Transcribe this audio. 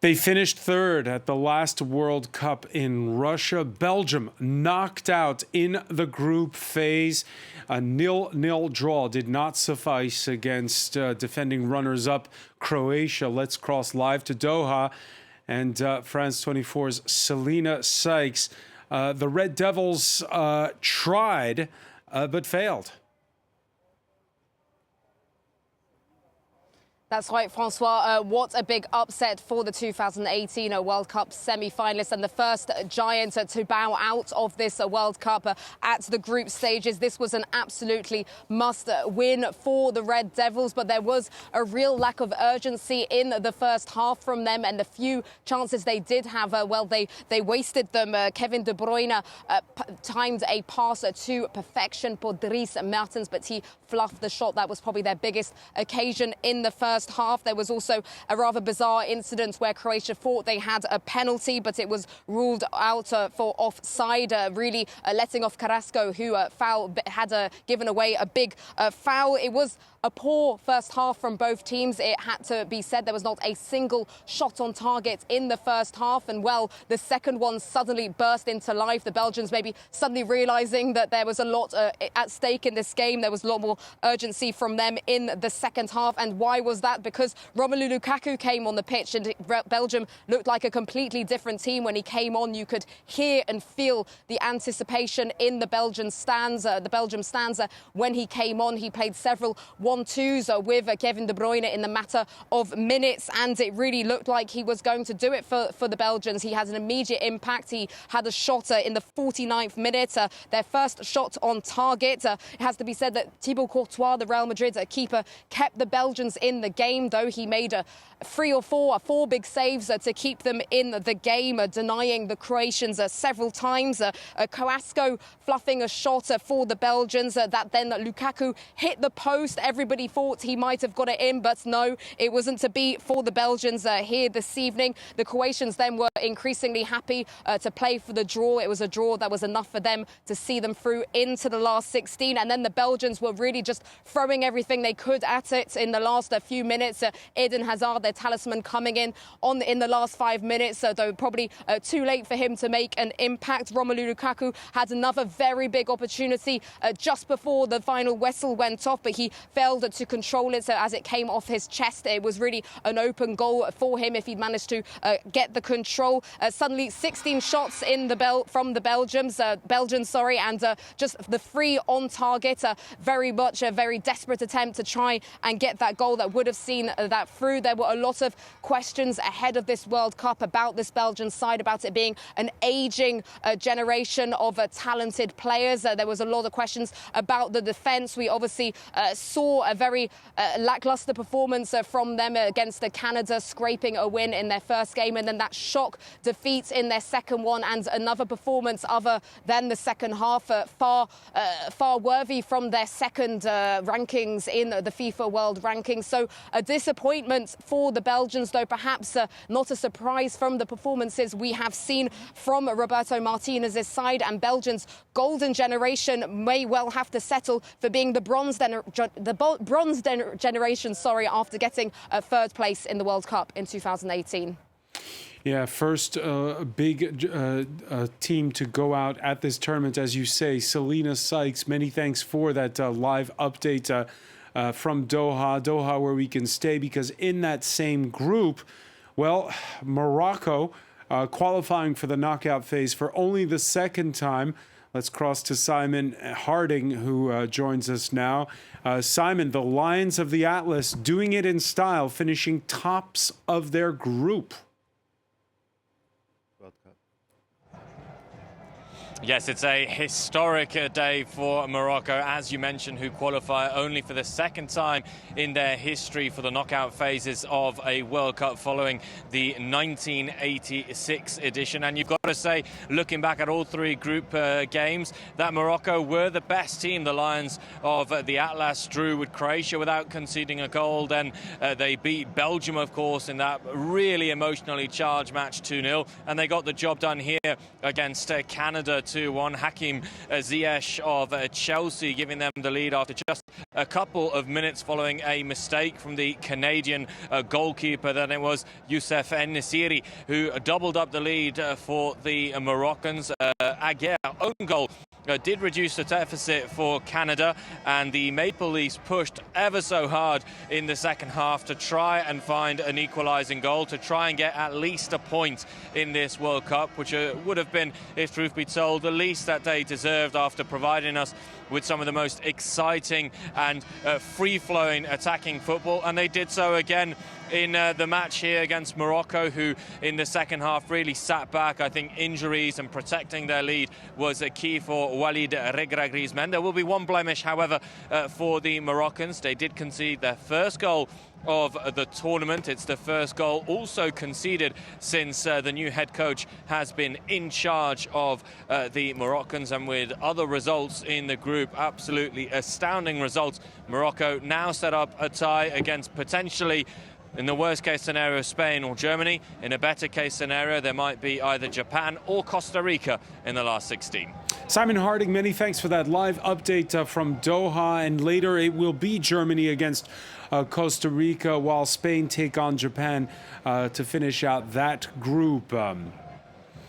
They finished third at the last World Cup in Russia. Belgium knocked out in the group phase. A 0-0 draw did not suffice against defending runners-up Croatia. Let's cross live to Doha. And France 24's Selina Sykes. The Red Devils tried, but failed. That's right, Francois. What a big upset for the 2018 World Cup semi-finalists and the first giant to bow out of this World Cup at the group stages. This was an absolutely must-win for the Red Devils, but there was a real lack of urgency in the first half from them, and the few chances they did have, well, they wasted them. Kevin De Bruyne timed a pass to perfection for Dries Mertens, but he fluffed the shot. That was probably their biggest occasion in the first half. There was also a rather bizarre incident where Croatia thought they had a penalty, but it was ruled out for offside, really letting off Carrasco, who had given away a big foul. It was a poor first half from both teams. It had to be said there was not a single shot on target in the first half. And, well, the second one suddenly burst into life. The Belgians maybe suddenly realising that there was a lot at stake in this game. There was a lot more urgency from them in the second half. And why was that? Because Romelu Lukaku came on the pitch, and Belgium looked like a completely different team when he came on. You could hear and feel the anticipation in the Belgian stands. When he came on, he played several 1-2s with Kevin De Bruyne in the matter of minutes, and it really looked like he was going to do it for the Belgians. He had an immediate impact. He had a shot in the 49th minute, their first shot on target. It has to be said that Thibaut Courtois, the Real Madrid keeper, kept the Belgians in the game, though he made four big saves to keep them in the game, denying the Croatians several times. Carrasco fluffing a shot for the Belgians that then Lukaku hit the post. Everybody thought he might have got it in, but no, it wasn't to be for the Belgians here this evening. The Croatians then were increasingly happy to play for the draw. It was a draw that was enough for them to see them through into the last 16. And then the Belgians were really just throwing everything they could at it in the last few minutes. Eden Hazard, their talisman, coming in the last 5 minutes, though probably too late for him to make an impact. Romelu Lukaku had another very big opportunity just before the final whistle went off, but he failed to control it as it came off his chest. It was really an open goal for him if he'd managed to get the control. Suddenly 16 shots from the Belgians, and just the 3 on target. Very much a very desperate attempt to try and get that goal that would have seen that through. There were a lot of questions ahead of this World Cup about this Belgian side, about it being an ageing generation of talented players. There was a lot of questions about the defence. We obviously saw a very lacklustre performance from them against Canada, scraping a win in their first game, and then that shock defeat in their second one, and another performance other than the second half, far worthy from their second rankings in the FIFA World Rankings. So a disappointment for the Belgians, though perhaps not a surprise from the performances we have seen from Roberto Martinez's side. And Belgium's golden generation may well have to settle for being the bronze generation, after getting third place in the World Cup in 2018. Yeah, first big team to go out at this tournament, as you say. Selina Sykes, many thanks for that live update from Doha, where we can stay, because in that same group, well, Morocco qualifying for the knockout phase for only the second time. Let's cross to Simon Harding, who joins us now. Simon, the Lions of the Atlas doing it in style, finishing tops of their group. Yes, it's a historic day for Morocco, as you mentioned, who qualify only for the second time in their history for the knockout phases of a World Cup following the 1986 edition. And you've got to say, looking back at all 3 group games, that Morocco were the best team. The Lions of the Atlas drew with Croatia without conceding a goal. Then they beat Belgium, of course, in that really emotionally charged match 2-0. And they got the job done here against Canada 2-1. Hakim Ziyech of Chelsea giving them the lead after just a couple of minutes following a mistake from the Canadian goalkeeper. Then it was Youssef En-Nesyri who doubled up the lead for the Moroccans. Aguerre own goal did reduce the deficit for Canada, and the Maple Leafs pushed ever so hard in the second half to try and find an equalising goal, to try and get at least a point in this World Cup, which would have been, if truth be told, the least that they deserved after providing us with some of the most exciting and free-flowing attacking football. And they did so again in the match here against Morocco, who in the second half really sat back. I think injuries and protecting their lead was a key for Walid Regragri's men. There will be one blemish, however, for the Moroccans. They did concede their first goal of the tournament. It's the first goal also conceded since the new head coach has been in charge of the Moroccans, and with other results in the group, absolutely astounding results. Morocco now set up a tie against potentially, in the worst case scenario, Spain or Germany. In a better case scenario, there might be either Japan or Costa Rica in the last 16. Simon Harding, many thanks for that live update from Doha. And later it will be Germany against Costa Rica, while Spain take on Japan to finish out that group.